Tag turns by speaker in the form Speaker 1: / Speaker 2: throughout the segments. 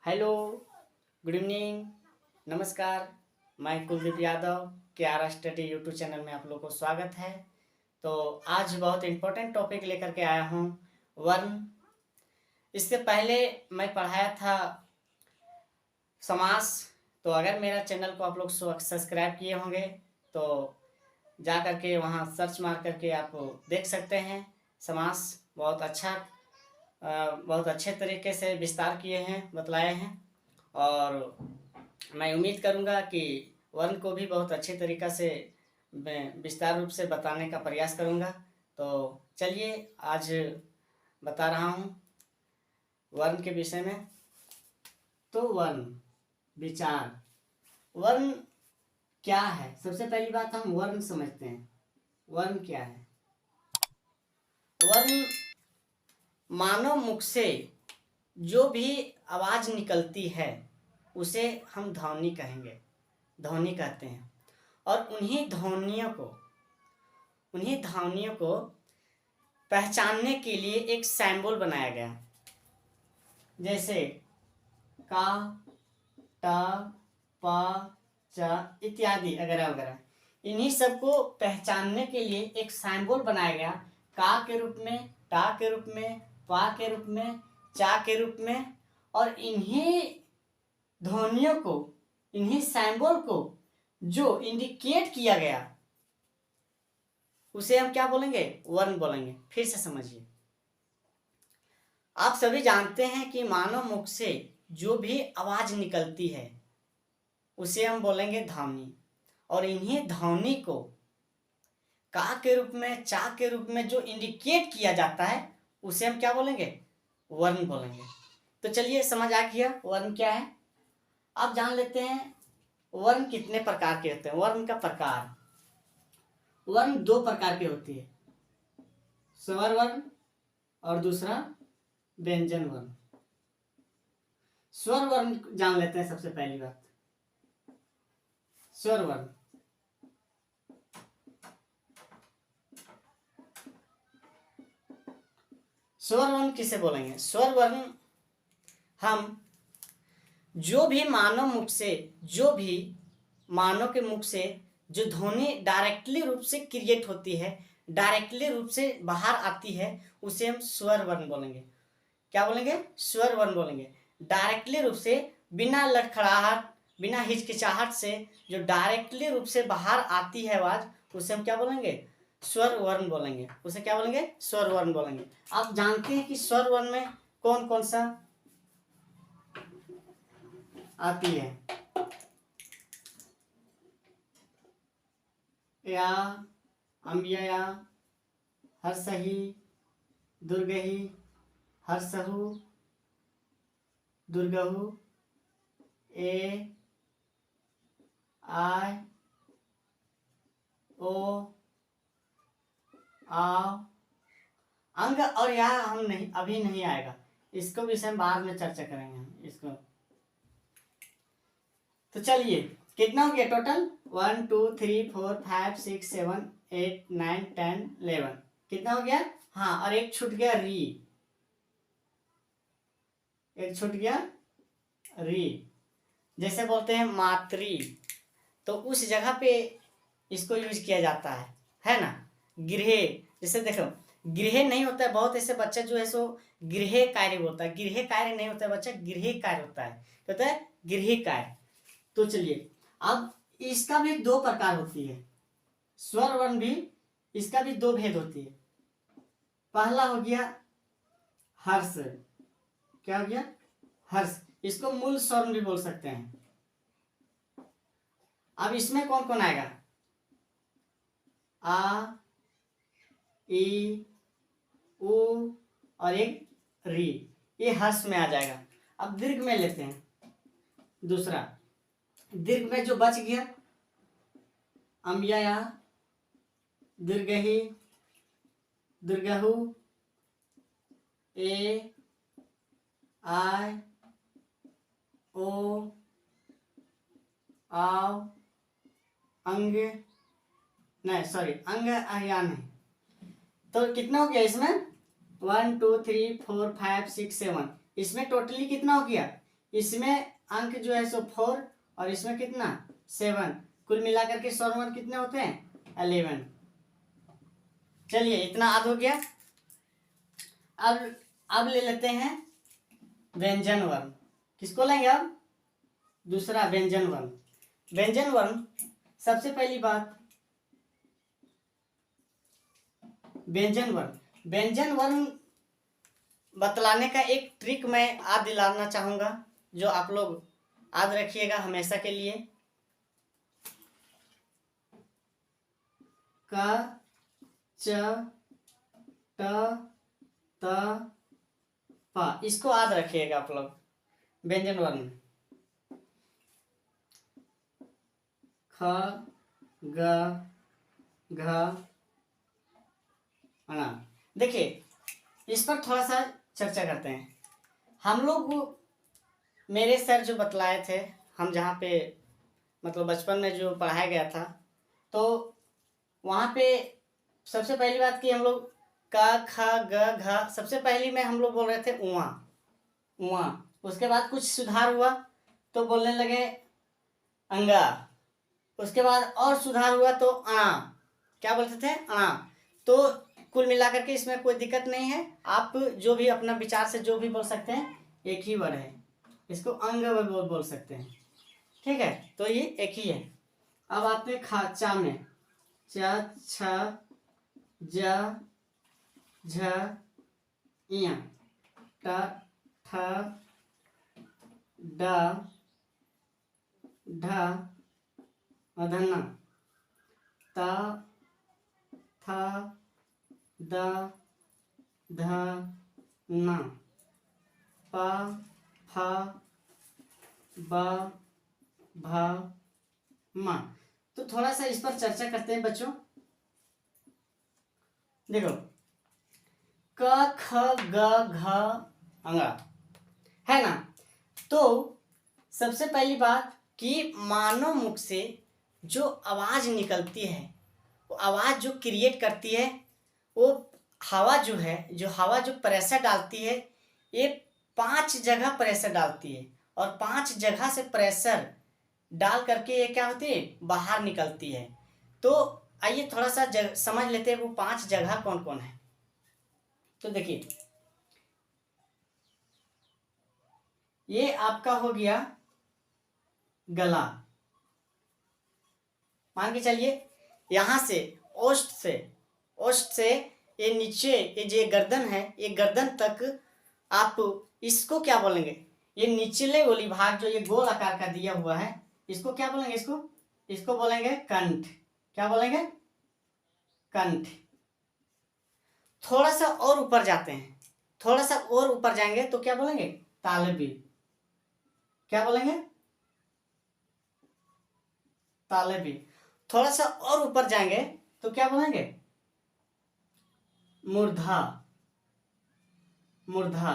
Speaker 1: Hello, good evening, नमस्कार। मैं कुलदीप यादव के आर स्टडी यूट्यूब चैनल में आप लोग को स्वागत है। तो आज बहुत इम्पोर्टेंट टॉपिक लेकर के आया हूँ, वर्ण। इससे पहले मैं पढ़ाया था समास। तो अगर मेरा चैनल को आप लोग सब्सक्राइब किए होंगे तो जा करके वहाँ सर्च मार करके आप देख सकते हैं। समास बहुत अच्छे तरीके से विस्तार किए हैं, बतलाए हैं। और मैं उम्मीद करूंगा कि वर्ण को भी बहुत अच्छे तरीक़ा से मैं विस्तार रूप से बताने का प्रयास करूंगा। तो चलिए आज बता रहा हूं वर्ण के विषय में। तो वर्ण विचार, वर्ण क्या है? सबसे पहली बात हम वर्ण समझते हैं। वर्ण क्या है? वर्ण मानव मुख से जो भी आवाज़ निकलती है उसे हम ध्वनि कहेंगे, ध्वनि कहते हैं। और उन्हीं ध्वनियों को पहचानने के लिए एक सिंबल बनाया गया, जैसे का, टा, पा, चा इत्यादि वगैरह वगैरह। इन्हीं सबको पहचानने के लिए एक सिंबल बनाया गया, का के रूप में, टा के रूप में, पा के रूप में, चा के रूप में। और इन्हीं ध्वनियों को, इन्हीं सिंबल को जो इंडिकेट किया गया उसे हम क्या बोलेंगे? वर्ण बोलेंगे। फिर से समझिए, आप सभी जानते हैं कि मानव मुख से जो भी आवाज निकलती है उसे हम बोलेंगे ध्वनि। और इन्हीं ध्वनि को का के रूप में, चा के रूप में जो इंडिकेट किया जाता है उसे हम क्या बोलेंगे? वर्ण बोलेंगे। तो चलिए समझ आ गया वर्ण क्या है। अब जान लेते हैं वर्ण कितने प्रकार के होते हैं। वर्ण का प्रकार, वर्ण दो प्रकार के होती है, स्वर वर्ण और दूसरा व्यंजन वर्ण। स्वर वर्ण जान लेते हैं। सबसे पहली बात, स्वर वर्ण। स्वर वर्ण किसे बोलेंगे? स्वर वर्ण हम जो भी मानव के मुख से जो ध्वनि डायरेक्टली रूप से क्रिएट होती है, डायरेक्टली रूप से बाहर आती है, उसे हम स्वर वर्ण बोलेंगे। क्या बोलेंगे? स्वर वर्ण बोलेंगे। डायरेक्टली रूप से, बिना लड़खड़ाहट, बिना हिचकिचाहट से जो डायरेक्टली रूप से बाहर आती है आवाज, उसे हम क्या बोलेंगे? स्वर वर्ण बोलेंगे। उसे क्या बोलेंगे? स्वर वर्ण बोलेंगे। आप जानते हैं कि स्वर वर्ण में कौन कौन सा आती है? या, अम्यया, हर्षहि, दुर्गहि, हर्षहु, दुर्गहु, ए, आय, ओ, आ, अंग और या हम नहीं, अभी नहीं आएगा, इसको भी हम बाद में चर्चा करेंगे हम इसको। तो चलिए कितना हो गया टोटल? 1 2 3 4 5 6 7 8 9 10 11। कितना हो गया? हाँ, और एक छूट गया री, एक छूट गया री। जैसे बोलते हैं मातृ, तो उस जगह पे इसको यूज किया जाता है ना। गृह, जैसे देखो गृह नहीं होता है, बहुत ऐसे बच्चे जो है सो गृह कार्य बोलता है। गृह कार्य नहीं होता है बच्चा, गृह कार्य होता है, कहता है गृह कार्य। तो चलिए, अब इसका भी दो प्रकार होती है, स्वर वर्ण भी, इसका भी दो भेद होती है। पहला हो गया हर्ष। क्या हो गया? हर्ष। इसको मूल स्वर्ण भी बोल सकते हैं। अब इसमें कौन कौन आएगा? आ, ई, उ और एक री, ये हर्ष में आ जाएगा। अब दीर्घ में लेते हैं। दूसरा दीर्घ में जो बच गया, अम्यया, दीर्घहि, दीर्घहु, ए, आय, ओ, आव, अंग, नहीं सॉरी, अंग या नहीं। तो कितना हो गया इसमें? 1 2 3 4 5 6 7। इसमें टोटली कितना हो गया? इसमें अंक जो है सो 4 और इसमें कितना 7, कुल मिलाकर के स्वर वर्ण कितने होते हैं 11। चलिए इतना याद हो गया। अब ले लेते हैं व्यंजन वर्ण। किसको लेंगे अब? दूसरा व्यंजन वर्ण। व्यंजन वर्ण सबसे पहली बात व्यंजन वर्ण बतलाने का एक ट्रिक मैं याद दिलाना चाहूंगा, जो आप लोग याद रखिएगा हमेशा के लिए। क च ट त प, इसको याद रखिएगा आप लोग। व्यंजन वर्ण ख ग घ ङ। देखिए इस पर थोड़ा सा चर्चा करते हैं। हम लोग मेरे सर जो बतलाए थे, हम जहाँ पे मतलब बचपन में जो पढ़ाया गया था, तो वहाँ पे सबसे पहली बात की हम लोग क ख ग घ, सबसे पहली में हम लोग बोल रहे थे उआ उआ। उसके बाद कुछ सुधार हुआ तो बोलने लगे अंगा। उसके बाद और सुधार हुआ तो अणा। क्या बोलते थे? अणा। तो कुल मिलाकर के इसमें कोई दिक्कत नहीं है, आप जो भी अपना विचार से जो भी बोल सकते हैं, एक ही वर्ड है, इसको अंग बोल सकते हैं। ठीक है, तो ये एक ही है। अब आते हैं खाचा में च छ ज झ इया ट ठ ड ढ अधन्ना त थ द ध न प फ ब भ म। तो थोड़ा सा इस पर चर्चा करते हैं बच्चों। देखो क ख ग घ अंगा है ना। तो सबसे पहली बात कि मानव मुख से जो आवाज निकलती है, वो आवाज जो क्रिएट करती है, वो हवा जो है, जो हवा जो प्रेशर डालती है, ये 5 जगह प्रेशर डालती है और 5 जगह से प्रेशर डाल करके ये क्या होती है बाहर निकलती है। तो आइए थोड़ा सा समझ लेते हैं वो 5 जगह कौन कौन है। तो देखिए ये आपका हो गया गला। मान के चलिए यहां से ओष्ठ से ये नीचे ये जो गर्दन है, ये गर्दन तक आप इसको क्या बोलेंगे? ये निचले वाली भाग जो ये गोल आकार का दिया हुआ है, इसको क्या बोलेंगे? इसको बोलेंगे कंठ। क्या बोलेंगे? कंठ। थोड़ा सा और ऊपर जाते हैं, थोड़ा सा और ऊपर जाएंगे तो क्या बोलेंगे? तालबी। क्या बोलेंगे? तालबी। थोड़ा सा और ऊपर जाएंगे तो क्या बोलेंगे? मूर्धा। मूर्धा।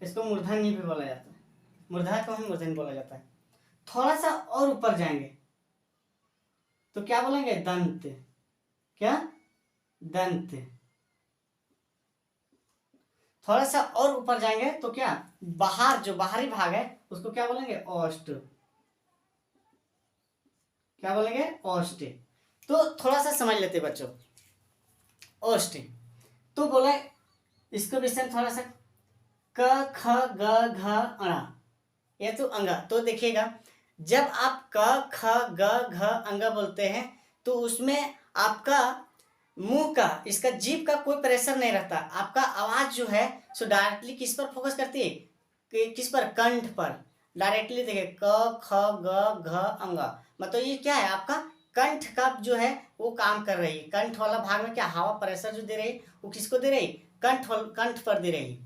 Speaker 1: इसको मूर्धन्य भी बोला जाता है, मूर्धा को ही मूर्धन्य बोला जाता है। थोड़ा सा और ऊपर जाएंगे तो क्या बोलेंगे? दंत। क्या? दंत। थोड़ा सा और ऊपर जाएंगे तो क्या बाहर जो बाहरी भाग है उसको क्या बोलेंगे? ओष्ठ। क्या बोलेंगे? ओष्ठ। तो थोड़ा सा समझ लेते बच्चों। ओष्ठ तो बोले इसको विषय में थोड़ा सा क ख ग घ अणा, ये तो अंगा। तो देखिएगा जब आप क ख ग घ अंगा बोलते हैं तो उसमें आपका मुंह का, इसका जीभ का कोई प्रेशर नहीं रहता। आपका आवाज जो है सो डायरेक्टली किस पर फोकस करती है? किस पर? कंठ पर डायरेक्टली। देखिए क ख ग घ अंगा, मतलब ये क्या है? आपका कंठ का जो है वो काम कर रही है। कंठ वाला भाग में क्या हवा प्रेशर जो दे रही है वो किसको दे रही? कंठ पर दे रही।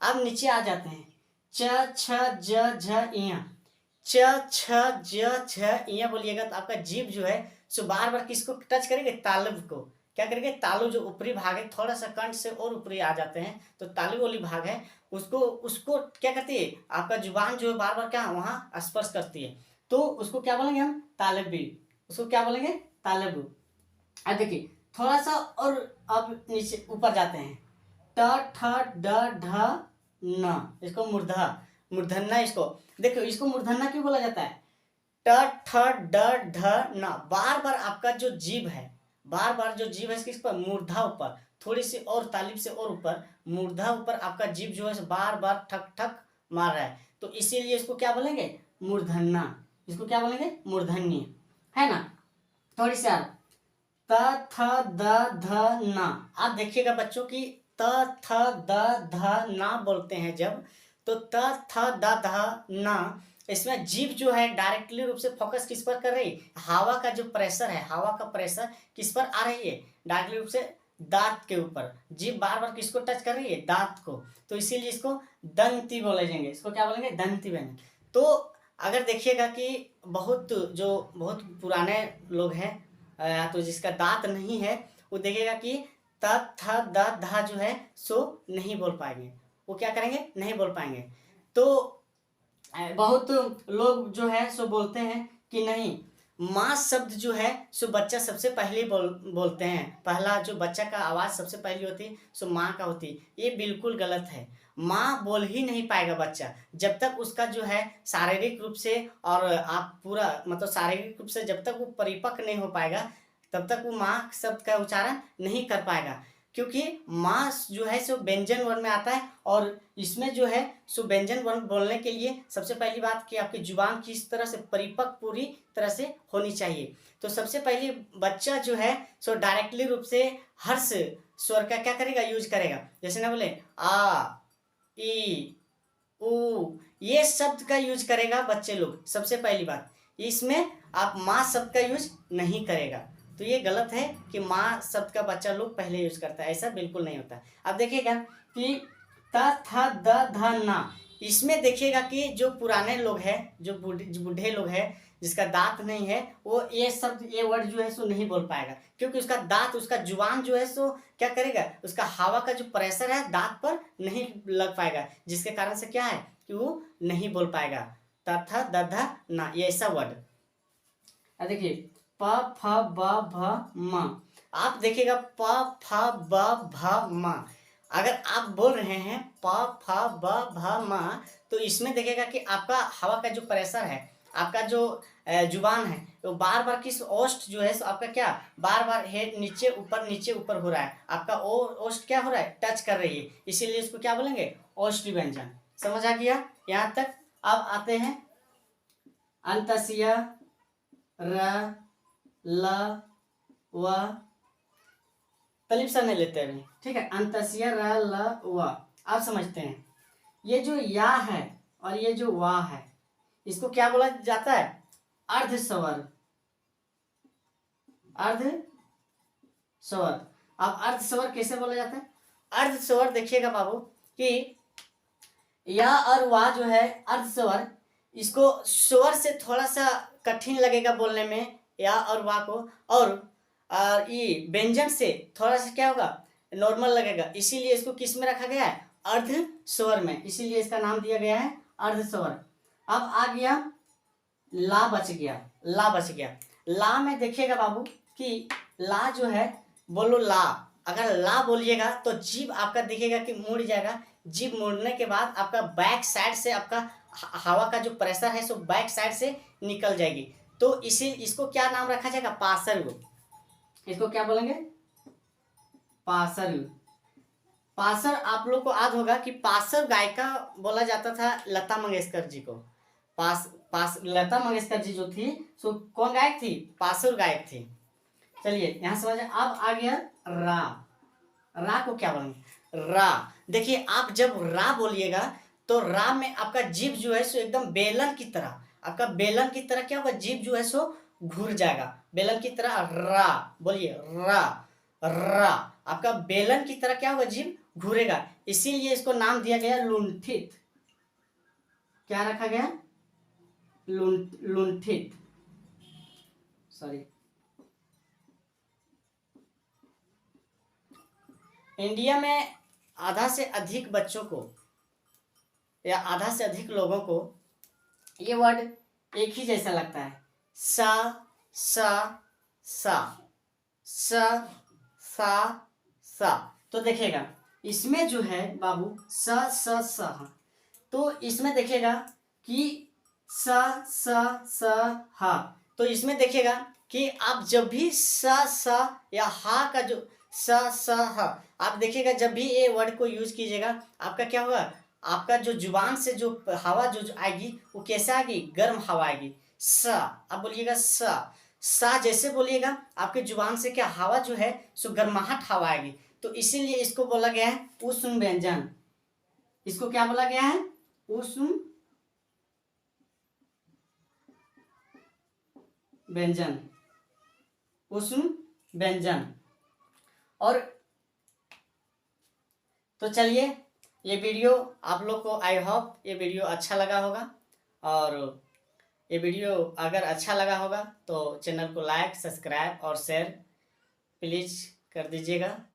Speaker 1: अब नीचे आ जाते हैं च छ ज झ इया। च छ ज झ इया बोलिएगा तो आपका जीभ जो है सो बार बार किसको टच करेंगे? तालु को। क्या करेंगे? तालु जो ऊपरी भाग है, थोड़ा सा कंठ से और ऊपरी आ जाते हैं तो तालु वाली भाग है, उसको क्या करती है? आपका जुबान जो है बार बार क्या वहां स्पर्श करती है, तो उसको क्या बोलेंगे हम? तालबी। उसको क्या बोलेंगे? तालबु। अब देखिए थोड़ा सा और अब नीचे ऊपर जाते हैं ट ठ ड ढ न, इसको मूर्धा। मूर्धन्य इसको देखो, इसको मूर्धन्य क्यों बोला जाता है? ट ठ ड ढ न, बार बार आपका जो जीभ है, बार बार जो जीभ है किस पर? मूर्धा ऊपर, थोड़ी सी और तालीब से और ऊपर, मूर्धा ऊपर आपका जीभ जो है बार बार ठक ठक मार रहा है, तो इसीलिए इसको क्या बोलेंगे? मूर्धन्य। इसको क्या बोलेंगे? मूर्धन्य, है ना। थोड़ी सी त थ द ध न, आप देखिएगा बच्चों की त थ द ध न बोलते हैं जब, तो त थ द ध न, इसमें जीभ जो है डायरेक्टली रूप से फोकस किस पर कर रही? हवा का जो प्रेशर है, हवा का प्रेशर किस पर आ रही है? डायरेक्टली रूप से दांत के ऊपर। जीभ बार बार किसको टच कर रही है? दांत को, तो इसीलिए इसको दंती बोले जाएंगे। इसको क्या बोलेंगे? दंती बनेंगे। तो अगर देखिएगा कि बहुत पुराने लोग हैं, तो जिसका दांत नहीं है, वो देखेगा कि त थ द ध जो है सो नहीं बोल पाएंगे। वो क्या करेंगे? नहीं बोल पाएंगे। तो बहुत लोग जो है सो बोलते हैं कि नहीं, माँ शब्द जो है सो बच्चा सबसे पहले बोलते हैं, पहला जो बच्चा का आवाज़ सबसे पहली होती है सो माँ का होती है। ये बिल्कुल गलत है। माँ बोल ही नहीं पाएगा बच्चा जब तक उसका जो है शारीरिक रूप से, और आप पूरा मतलब शारीरिक रूप से जब तक वो परिपक्व नहीं हो पाएगा तब तक वो माँ शब्द का उच्चारण नहीं कर पाएगा। क्योंकि माँ जो है सो व्यंजन वर्ण में आता है, और इसमें जो है सो व्यंजन वर्ण बोलने के लिए सबसे पहली बात कि आपकी जुबान किस तरह से परिपक्व पूरी तरह से होनी चाहिए। तो सबसे पहले बच्चा जो है सो डायरेक्टली रूप से हर्ष स्वर का क्या करेगा? यूज करेगा। जैसे ना बोले आ ई ऊ, ये शब्द का यूज करेगा बच्चे लोग। सबसे पहली बात, इसमें आप माँ शब्द का यूज नहीं करेगा। तो ये गलत है कि माँ शब्द का बच्चा लोग पहले यूज करता है, ऐसा बिल्कुल नहीं होता। अब देखिएगा कि त थ द ध न, इसमें देखिएगा कि जो पुराने लोग हैं, जो बूढ़े लोग हैं, जिसका दांत नहीं है, वो ये शब्द, ये वर्ड जो है सो नहीं बोल पाएगा। क्योंकि उसका दांत, उसका जुबान जो है सो क्या करेगा? उसका हवा का जो प्रेशर है दांत पर नहीं लग पाएगा, जिसके कारण से क्या है कि वो नहीं बोल पाएगा। त थ द ध न, ये ऐसा वर्ड। देखिए प फ ब भ म, आप देखिएगा प फ ब भ म, अगर आप बोल रहे हैं प फ ब भ म, तो इसमें देखिएगा कि आपका हवा का जो प्रेशर है, आपका जो जुबान है, तो बार बार किस ओष्ठ जो है सो आपका क्या बार बार हेड नीचे ऊपर हो रहा है। आपका ओष्ठ क्या हो रहा है? टच कर रही है, इसीलिए इसको क्या बोलेंगे? ओष्ठी व्यंजन। समझ आ गया यहाँ तक? अब आते हैं अंतस्य र ल व, तलिब सा नहीं लेते अभी, ठीक है। अंतस्य र ल व, आप समझते हैं ये जो या है और ये जो वा है, इसको क्या बोला जाता है? अर्ध स्वर। अर्ध स्वर। अब अर्ध स्वर कैसे बोला जाता है? अर्ध स्वर देखिएगा बाबू कि या और वा जो है अर्ध स्वर, इसको स्वर से थोड़ा सा कठिन लगेगा बोलने में, या और वा को, और ये व्यंजन से थोड़ा सा क्या होगा? नॉर्मल लगेगा। इसीलिए इसको किस में रखा गया है? अर्ध स्वर में, इसीलिए इसका नाम दिया गया है अर्ध स्वर। अब आ गया ला, बच गया, ला बच गया। ला में देखिएगा बाबू कि ला जो है, बोलो ला, अगर ला बोलिएगा तो जीभ आपका देखिएगा कि मुड़ जाएगा। जीभ मुड़ने के बाद आपका बैक साइड से आपका हवा का जो प्रेशर है सो बैक साइड से निकल जाएगी। तो इसको क्या नाम रखा जाएगा? पार्श्व। इसको क्या बोलेंगे? पार्श्व। पार्श्व आप लोग को याद होगा कि पार्श्व गायिका बोला जाता था लता मंगेशकर जी को। लता मंगेशकर जी जो थी सो कौन गायक थी? पार्श्व गायक थी। चलिए यहाँ समझ। अब आ गया रा। रा को क्या बोलेंगे? रा। देखिए आप जब रा बोलिएगा तो रा में आपका जीभ जो है सो एकदम बेलन की तरह, आपका बेलन की तरह क्या होगा? जीभ जो है सो घूर जाएगा बेलन की तरह। रा बोलिए, रा। रा आपका बेलन की तरह क्या होगा? जीभ घूरेगा। इसीलिए इसको नाम दिया गया लुंठित। क्या रखा गया? लुंठित। सॉरी। इंडिया में आधा से अधिक बच्चों को या आधा से अधिक लोगों को ये वर्ड एक ही जैसा लगता है। सा सा सा सा सा सा। तो देखिएगा इसमें जो है बाबू सा सा सा, तो इसमें देखिएगा कि स हा, तो इसमें देखिएगा कि आप जब भी स या हा का जो स हा, आप देखिएगा जब भी ये वर्ड को यूज कीजिएगा आपका क्या होगा, आपका जो जुबान से जो हवा जो आएगी वो कैसे आएगी, गर्म हवा आएगी। स, आप बोलिएगा सा जैसे बोलिएगा आपके जुबान से क्या हवा जो है सो गर्माहट हवा आएगी। तो इसीलिए इसको बोला गया है उष्ण व्यंजन। इसको क्या बोला गया है, उष्ण व्यंजन, उष्ण व्यंजन। और तो चलिए ये वीडियो आप लोग को, आई होप ये वीडियो अच्छा लगा होगा, और ये वीडियो अगर अच्छा लगा होगा तो चैनल को लाइक, सब्सक्राइब और शेयर प्लीज़ कर दीजिएगा।